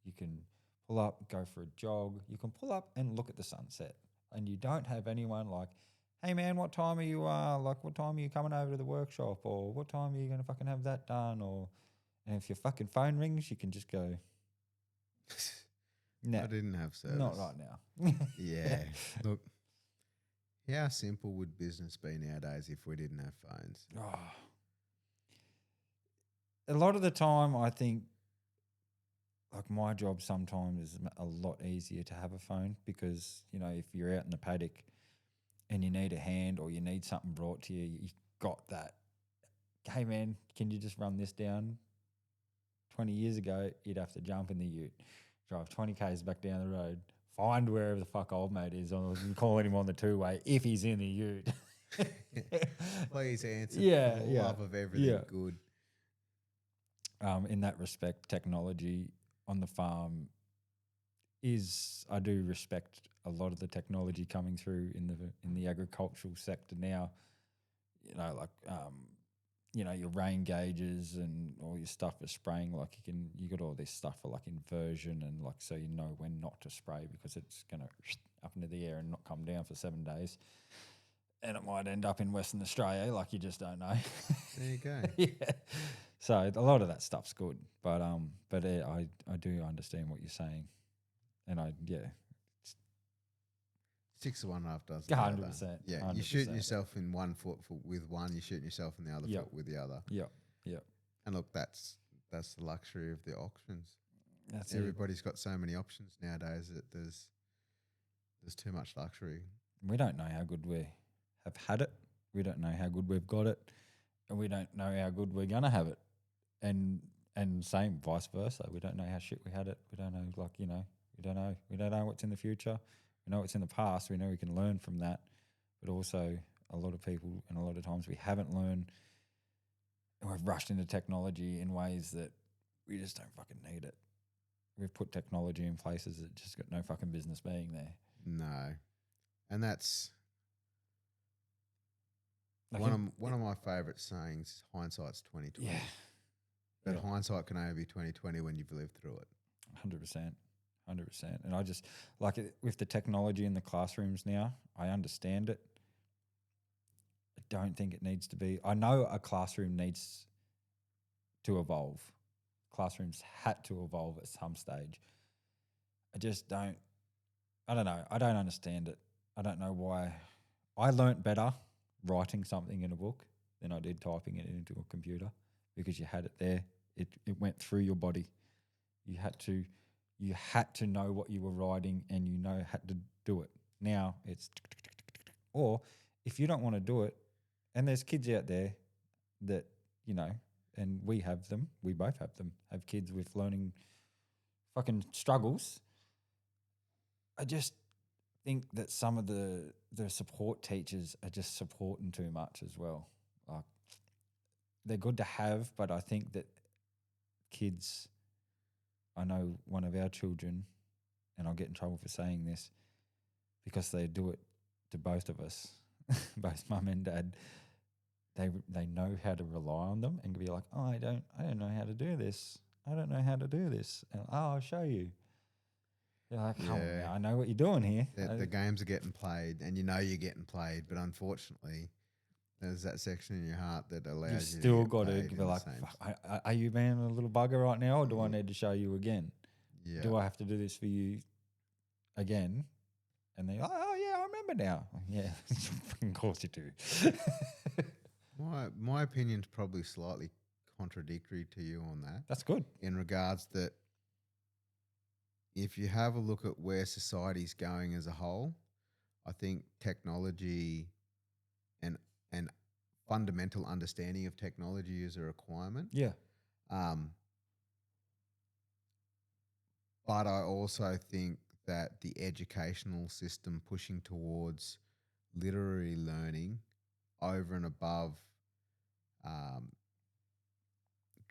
you can pull up, go for a jog, you can pull up and look at the sunset. And you don't have anyone like, hey man, what time are you what time are you coming over to the workshop, or what time are you gonna fucking have that done? Or, and if your fucking phone rings, you can just go, no, I didn't have service. not right now. Yeah. Look, how simple would business be nowadays if we didn't have phones? Oh. A lot of the time, I think, like, my job sometimes is a lot easier to have a phone, because, you know, if you're out in the paddock and you need a hand or you need something brought to you, you got that. Hey man, can you just run this down? 20 years ago, you'd have to jump in the ute, drive 20 Ks back down the road, find wherever the fuck old mate is, or calling him on the two-way if he's in the ute. Please answer Yeah, for the yeah, love of everything yeah. good. In that respect, technology on the farm I do respect a lot of the technology coming through in the agricultural sector now. You know, like, you know, your rain gauges and all your stuff for spraying. Like, you got all this stuff for like inversion, and like, so you know when not to spray, because it's gonna up into the air and not come down for 7 days, and it might end up in Western Australia. Like, you just don't know. There you go. Yeah. So a lot of that stuff's good, but I do understand what you're saying, and 6 of one, half dozen the other. 100%, Yeah, you're 100%. shooting yourself in one foot with one, you're shooting yourself in the other Yep. foot with the other. yeah. And look, that's the luxury of the options. That's it. Everybody's got so many options nowadays that there's too much luxury. We don't know how good we have had it. We don't know how good we've got it, and we don't know how good we're gonna have it. And same vice versa. We don't know how shit we had it. We don't know, like, you know, we don't know. We don't know what's in the future. We know what's in the past. We know we can learn from that. But also, a lot of people, and a lot of times we haven't learned, and we've rushed into technology in ways that we just don't fucking need it. We've put technology in places that just got no fucking business being there. No. And that's Like One of my favourite sayings is hindsight's 2020. yeah, But yeah. hindsight can only be 2020 when you've lived through it. 100%. 100%. And I just like it with the technology in the classrooms now, I understand it. I don't think it needs to be. I know a classroom needs to evolve. Classrooms had to evolve at some stage. I just don't, I don't know. I don't understand it. I don't know why. I learnt better writing something in a book than I did typing it into a computer because you had it there. It went through your body. You had to know what you were writing and had to do it. Now it's or if you don't want to do it, and there's kids out there that, and we have them, we both have kids with learning fucking struggles. I just think that some of the support teachers are just supporting too much as well. Like they're good to have, but I think that kids, I know one of our children, and I'll get in trouble for saying this because they do it to both of us, both mum and dad. They know how to rely on them and be like, oh, I don't know how to do this. I don't know how to do this. And, oh, I'll show you. You're like, come on now, I know what you're doing here. The games are getting played and you know you're getting played, but unfortunately there's that section in your heart that allows you still got to be be like, are you being a little bugger right now or do I need to show you again? Yeah. Do I have to do this for you again? And they're like, oh, yeah, I remember now. Yeah, of course you do. My opinion's probably slightly contradictory to you on that. That's good. In regards that if you have a look at where society's going as a whole, I think technology and fundamental understanding of technology is a requirement. Yeah. But I also think that the educational system pushing towards literary learning over and above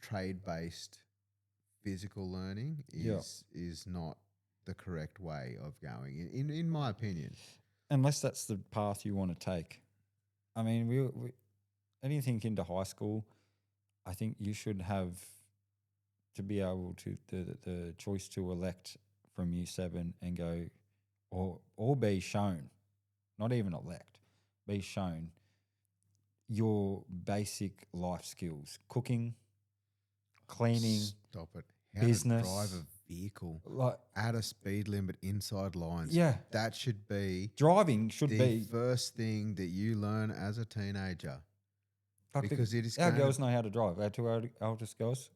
trade-based physical learning is not the correct way of going, in my opinion. Unless that's the path you want to take. I mean, we anything into high school, I think you should have to be able to the choice to elect from year 7 and go, or be shown, not even elect, be shown your basic life skills, cooking, cleaning, Stop it. How business, to drive a vehicle, like at a speed limit inside lines. Yeah, that should be driving should the be first thing that you learn as a teenager. like Because it is our girls know how to drive. Our two eldest girls,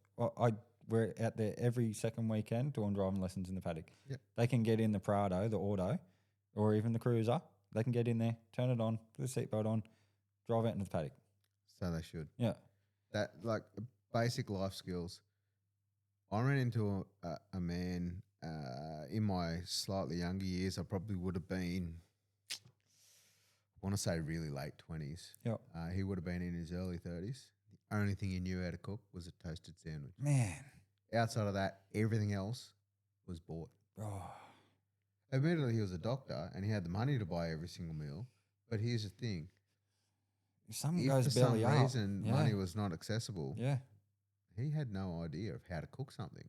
we're out there every second weekend doing driving lessons in the paddock. Yep. They can get in the Prado, the Auto, or even the Cruiser. They can get in there, turn it on, put the seatbelt on, drive out into the paddock. So they should. Yeah. That, like, basic life skills. I ran into a man in my slightly younger years. I probably would have been, I want to say really late 20s. Yep. He would have been in his early 30s. The only thing he knew how to cook was a toasted sandwich. Man. Outside of that, everything else was bought. Oh. Admittedly, he was a doctor and he had the money to buy every single meal. But here's the thing. If something If goes for belly some up, reason money was not accessible, yeah. he had no idea of how to cook something.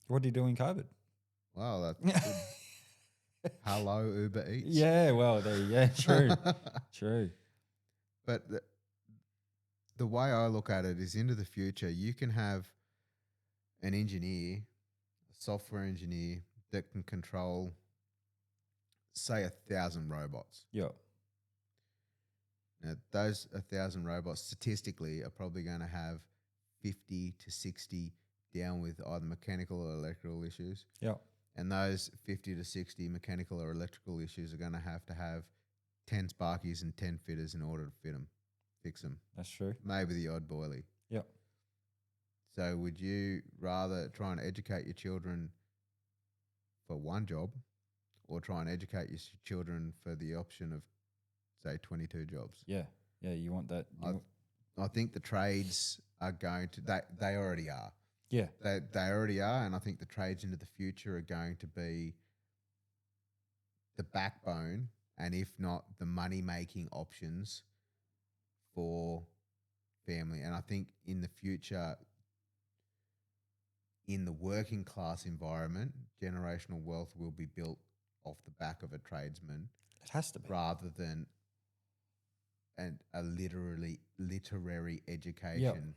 What did you do in COVID? Well, that's hello Uber Eats. Yeah, well, true. True. But the way I look at it is, into the future, you can have an engineer, a software engineer that can control, say, 1,000 robots. Yeah. Now, those 1,000 robots statistically are probably going to have 50 to 60 down with either mechanical or electrical issues. Yeah. And those 50 to 60 mechanical or electrical issues are going to have 10 sparkies and 10 fitters in order to fix them. That's true. Maybe the odd boilie. Yep. So would you rather try and educate your children for one job or try and educate your children for the option of, say, 22 jobs? Yeah. Yeah, you want that. I think the trades are going to, they already are. Yeah. They already are, and I think the trades into the future are going to be the backbone, and if not the money-making options for family. And I think in the future, in the working class environment, generational wealth will be built off the back of a tradesman It has to be. rather than a literary education.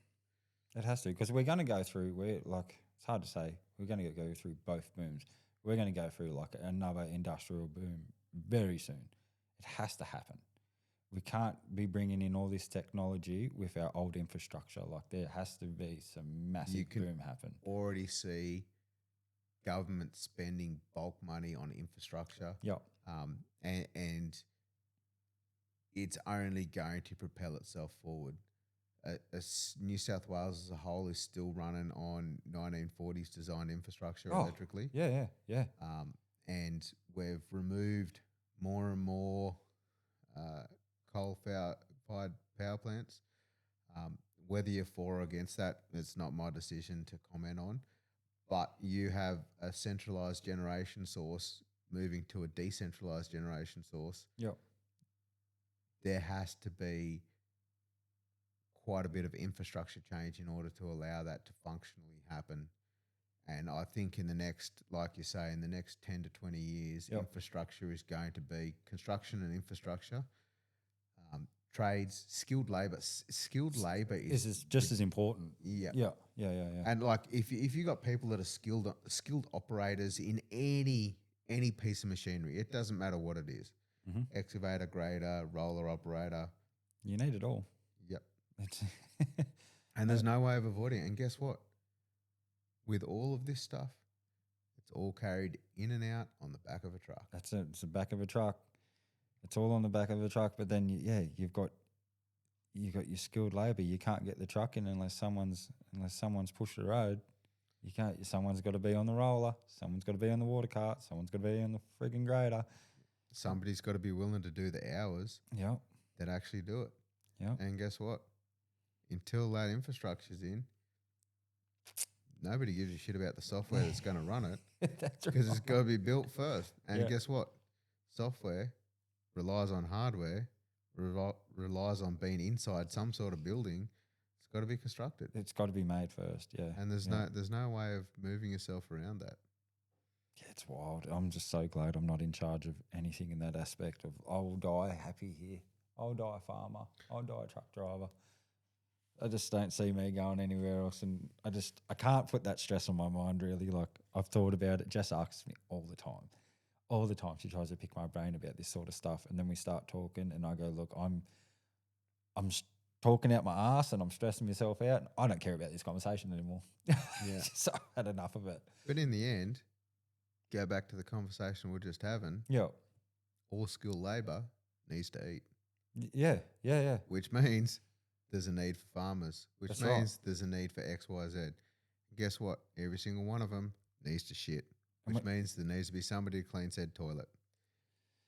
It has to, because we're going to go through. We're like, it's hard to say. We're going to go through both booms. We're going to go through like another industrial boom very soon. It has to happen. We can't be bringing in all this technology with our old infrastructure. Like there has to be some massive boom happen. Already see government spending bulk money on infrastructure. Yep. And it's only going to propel itself forward. New South Wales as a whole is still running on 1940s designed infrastructure electrically. Yeah. And we've removed more and more coal-fired power plants. Whether you're for or against that, it's not my decision to comment on. But you have a centralised generation source moving to a decentralised generation source. Yep. There has to be quite a bit of infrastructure change in order to allow that to functionally happen. And I think in the next, like you say, in the next 10 to 20 years, infrastructure is going to be construction and infrastructure, trades, skilled labour. Skilled labour is just as important. Yeah. And like if you got people that are skilled operators in any piece of machinery, it doesn't matter what it is. Mm-hmm. Excavator, grader, roller operator. You need it all. Yep. And there's no way of avoiding it. And guess what? With all of this stuff, it's all carried in and out on the back of a truck. That's it. It's the back of a truck. It's all on the back of a truck. But then, you've got your skilled labour. You can't get the truck in unless someone's pushed the road. You can't. Someone's got to be on the roller. Someone's got to be on the water cart. Someone's got to be on the frigging grader. Somebody's got to be willing to do the hours. Yep. That actually do it. Yep. And guess what? Until that infrastructure's in, nobody gives a shit about the software that's going to run it. That's because it's got to be built first. And guess what? Software relies on hardware, relies on being inside some sort of building. It's got to be constructed. It's got to be made first, yeah. And there's no way of moving yourself around that. Yeah, it's wild. I'm just so glad I'm not in charge of anything in that aspect of I'll die happy here. I'll die a farmer. I'll die a truck driver. I just don't see me going anywhere else, and I can't put that stress on my mind really. Like I've thought about it. Jess asks me all the time. She tries to pick my brain about this sort of stuff, and then we start talking, and I go, look, I'm talking out my ass, and I'm stressing myself out. I don't care about this conversation anymore. Yeah, so I had enough of it. But in the end, go back to the conversation we're just having. Yeah, all skilled labour needs to eat. Yeah. Which means there's a need for farmers, which means there's a need for X, Y, Z. Guess what? Every single one of them needs to shit, which means there needs to be somebody to clean said toilet.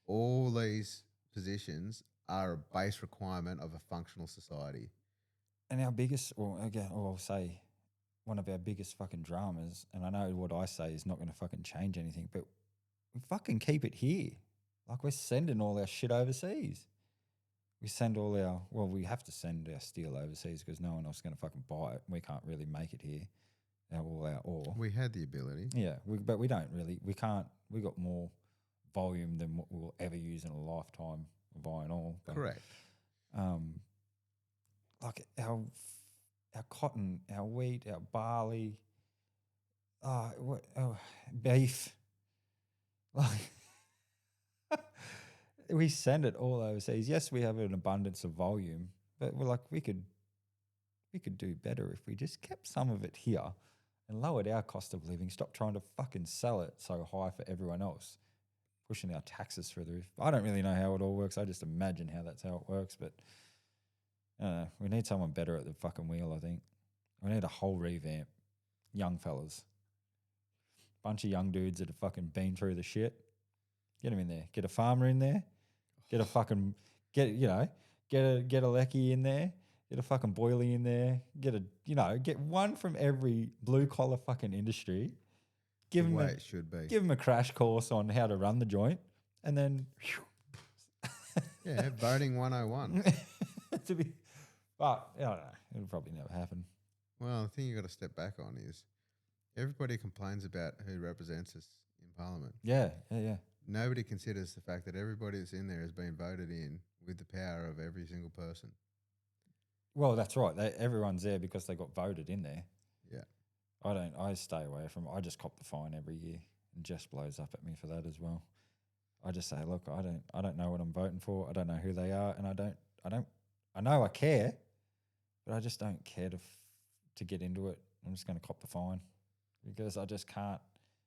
All these positions are a base requirement of a functional society. And our biggest, I'll say one of our biggest fucking dramas, and I know what I say is not going to fucking change anything, but we fucking keep it here. Like we're sending all our shit overseas. We send we have to send our steel overseas because no one else is going to fucking buy it. We can't really make it here. All our ore. We had the ability. Yeah, but we don't really. We can't. We got more volume than what we'll ever use in a lifetime of iron ore. But, correct. Like our cotton, our wheat, our barley, beef. Like we send it all overseas. Yes, we have an abundance of volume, but we're like we could do better if we just kept some of it here and lowered our cost of living. Stop trying to fucking sell it so high for everyone else, pushing our taxes through the roof. I don't really know how it all works. I just imagine how that's how it works, but I don't know. We need someone better at the fucking wheel, I think. We need a whole revamp. Young fellas. Bunch of young dudes that have fucking been through the shit. Get them in there. Get a farmer in there. Get a fucking get a lecky in there. Get a fucking boilie in there. Get one from every blue collar fucking industry. Give them it should be. Give them a crash course on how to run the joint, and then voting 101. But I don't know. It'll probably never happen. Well, the thing you got to step back on is everybody complains about who represents us in Parliament. Yeah, yeah, yeah. Nobody considers the fact that everybody that's in there has been voted in with the power of every single person. Well, that's right. Everyone's there because they got voted in there. Yeah. I stay away from it. I just cop the fine every year, and Jess blows up at me for that as well. I just say, look, I don't know what I'm voting for. I don't know who they are, and I know I care, but I just don't care to get into it. I'm just going to cop the fine because I just can't.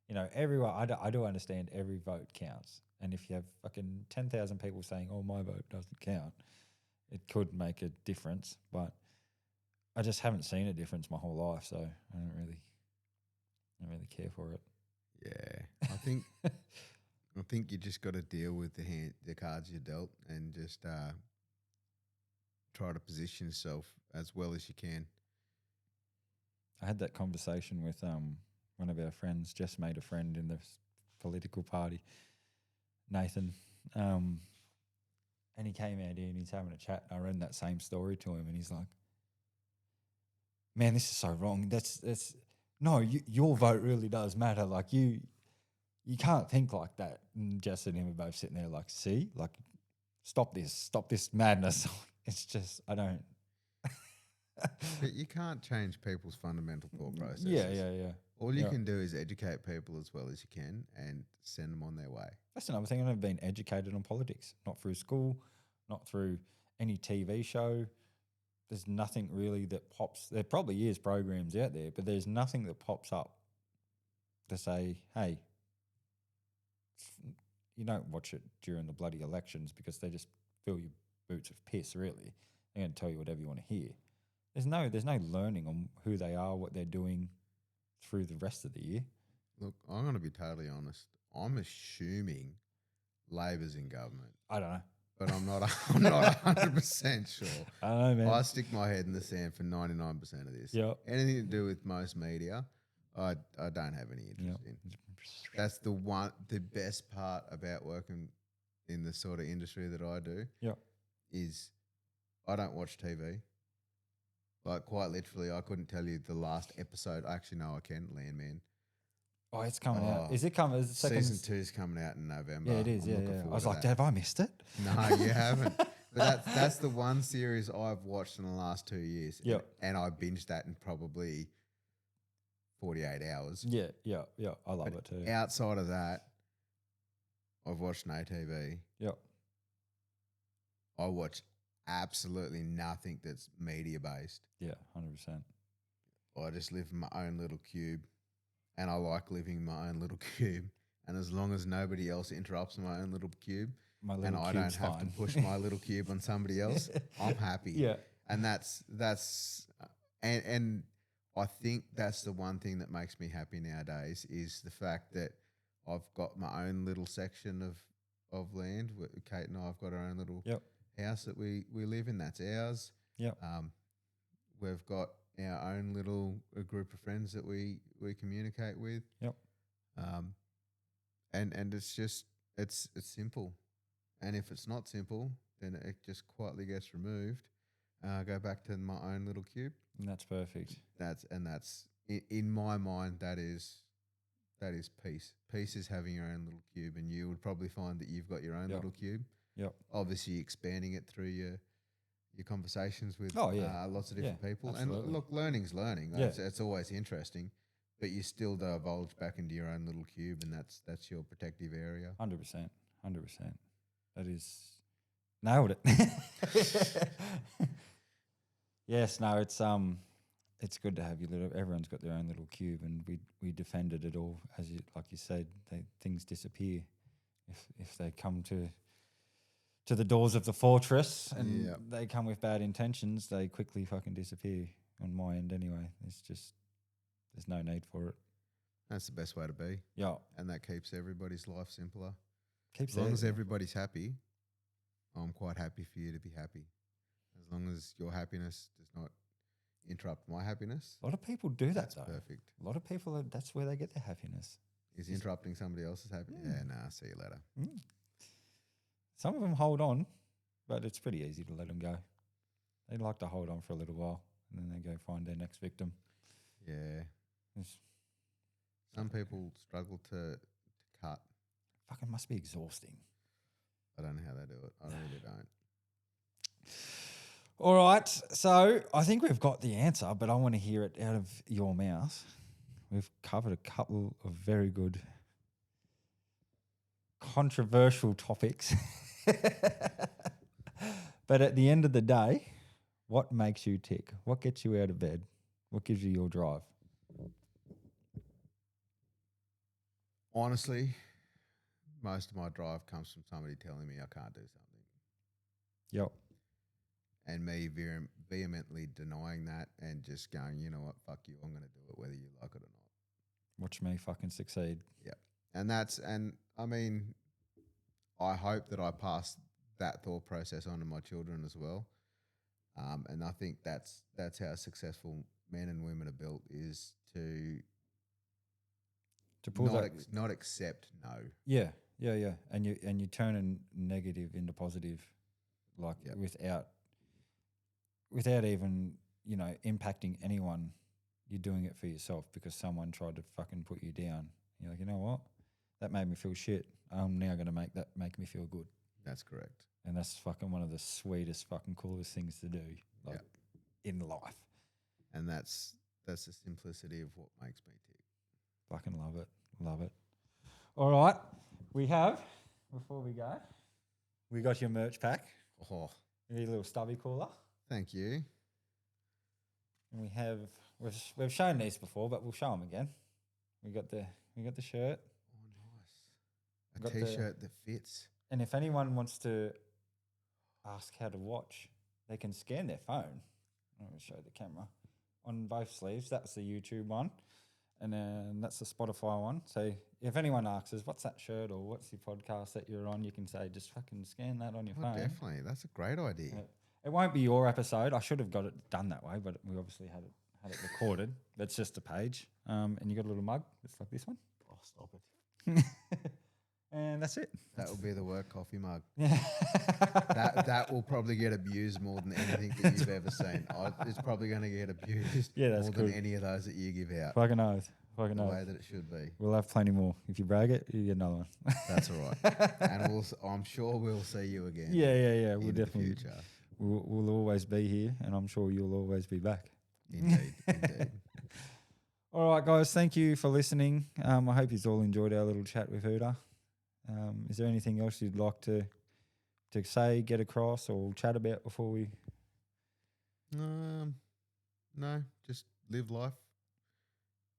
You know, everyone. I do understand every vote counts, and if you have fucking 10,000 people saying, "Oh, my vote doesn't count," it could make a difference. But I just haven't seen a difference my whole life, so I don't really care for it. Yeah. I think you just got to deal with the cards you're dealt, and just try to position yourself as well as you can. I had that conversation with one of our friends, just made a friend in the political party, Nathan. And he came out here and he's having a chat. And I read that same story to him, and he's like, "Man, this is so wrong. No, your vote really does matter. Like you can't think like that." And Jess and him are both sitting there like, "See, like, stop this madness." It's just I don't. But you can't change people's fundamental thought processes. Yeah. All you can do is educate people as well as you can and send them on their way. That's another thing. I've never been educated on politics, not through school, not through any TV show. There's nothing really that pops. There probably is programs out there, but there's nothing that pops up to say, hey, you don't watch it during the bloody elections because they just fill your boots with piss, really. They're going to tell you whatever you want to hear. There's no learning on who they are, what they're doing through the rest of the year. Look, I'm going to be totally honest. I'm assuming Labor's in government. I don't know. But I'm not 100% sure. I don't know, man. I stick my head in the sand for 99% of this. Yep. Anything to do with most media, I don't have any interest in. That's the best part about working in the sort of industry that I do. Yep. Is I don't watch TV. Like, quite literally, I couldn't tell you the last episode. Actually, no, I can. Landman. Oh, it's coming out. Is it coming? Is it Season 2 is coming out in November. Yeah, it is. I'm Yeah. I was like, have I missed it? No, you haven't. But that's the one series I've watched in the last 2 years. Yep. And I binged that in probably 48 hours. Yeah. I love it too. Outside of that, I've watched no TV. Yep. I watch absolutely nothing that's media based. Yeah, 100%. I just live in my own little cube, and I like living in my own little cube. And as long as nobody else interrupts my own little cube, and I don't have to push my little cube on somebody else, I'm happy. Yeah. And and I think that's the one thing that makes me happy nowadays is the fact that I've got my own little section of land. Kate and I have got our own little house that we live in. That's ours. Yep. We've got our own little group of friends that we communicate with. Yep. And it's just it's simple. And if it's not simple, then it just quietly gets removed. Go back to my own little cube. And that's perfect. That's in my mind that is peace. Peace is having your own little cube, and you would probably find that you've got your own little cube. Yep. Obviously, expanding it through your conversations with lots of different people. Absolutely. And look, learning's learning. Yeah. It's always interesting, but you still divulge back into your own little cube, and that's your protective area. 100%. That is nailed it. Yes, no, it's good to have your little. Everyone's got their own little cube, and we defended it all. As you said, things disappear if they come to the doors of the fortress and they come with bad intentions. They quickly fucking disappear. On my end, anyway, there's no need for it. That's the best way to be. Yeah, and that keeps everybody's life simpler. As long as everybody's happy, I'm quite happy for you to be happy. As long as your happiness does not interrupt my happiness. A lot of people do that, that's though. Perfect. A lot of people, that's where they get their happiness. Is interrupting somebody else's happiness? Yeah, nah, see you later. Some of them hold on, but it's pretty easy to let them go. They like to hold on for a little while and then they go find their next victim. Yeah. It's Some people struggle to cut. fucking must be exhausting. I don't know how they do it. I really don't. All right, so I think we've got the answer, but I want to hear it out of your mouth. We've covered a couple of very good controversial topics. But at the end of the day, what makes you tick? What gets you out of bed? What gives you your drive? Honestly, most of my drive comes from somebody telling me I can't do something. Yep. And me vehemently denying that and just going, you know what, fuck you, I'm going to do it whether you like it or not. Watch me fucking succeed. Yep. And I mean, I hope that I pass that thought process on to my children as well. And I think that's how successful men and women are built, is to pull not accept no. Yeah. And you turn a negative into positive, like Yep. without even, impacting anyone. You're doing it for yourself because someone tried to fucking put you down. You're like, you know what? That made me feel shit. I'm now going to make that make me feel good. That's correct. And that's fucking one of the sweetest, fucking coolest things to do, like in life. And that's the simplicity of what makes me tick. Fucking love it. All right, we have, before we go, we got your merch pack. Oh, Your little stubby cooler. thank you. And we have we've shown these before, but we'll show them again. We got the shirt. Oh, nice. Got A the- t-shirt that fits. And if anyone wants to ask how to watch, they can scan their phone. I'm going to show the camera on both sleeves. That's the YouTube one, and then that's the Spotify one. So if anyone asks us, what's that shirt or what's the podcast that you're on, you can say, just fucking scan that on your phone. Definitely. That's a great idea. It won't be your episode. I should have got it done that way, but we obviously had it recorded. That's just a page. And you got a little mug. It's like this one. Oh, stop it. And that's it. That will be the work coffee mug. Yeah. That will probably get abused more than anything that you've ever seen. It's probably going to get abused that's more good. than any of those that you give out. Fucking oath. The way that it should be. We'll have plenty more. If you brag it, you get another one. That's all right. And I'm sure we'll see you again. Yeah. We'll in definitely. the future. We'll always be here, and I'm sure you'll always be back. Indeed. All right, guys. Thank you for listening. I hope you all enjoyed our little chat with Ooda. Is there anything else you'd like to say, get across, or chat about before we? No, just live life.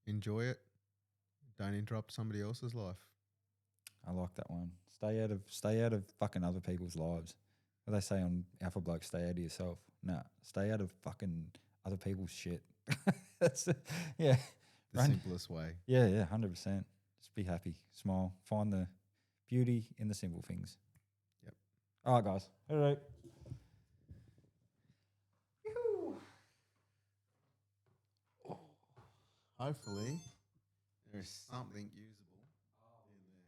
Enjoy it. Don't interrupt somebody else's life. I like that one. Stay out of fucking other people's lives. What they say on Alpha Bloke, stay out of yourself. Nah, stay out of fucking other people's shit. That's The simplest way. Yeah, 100%. Just be happy, smile, find the beauty in the simple things. Yep. All right, guys. All right. Hopefully, there's something usable.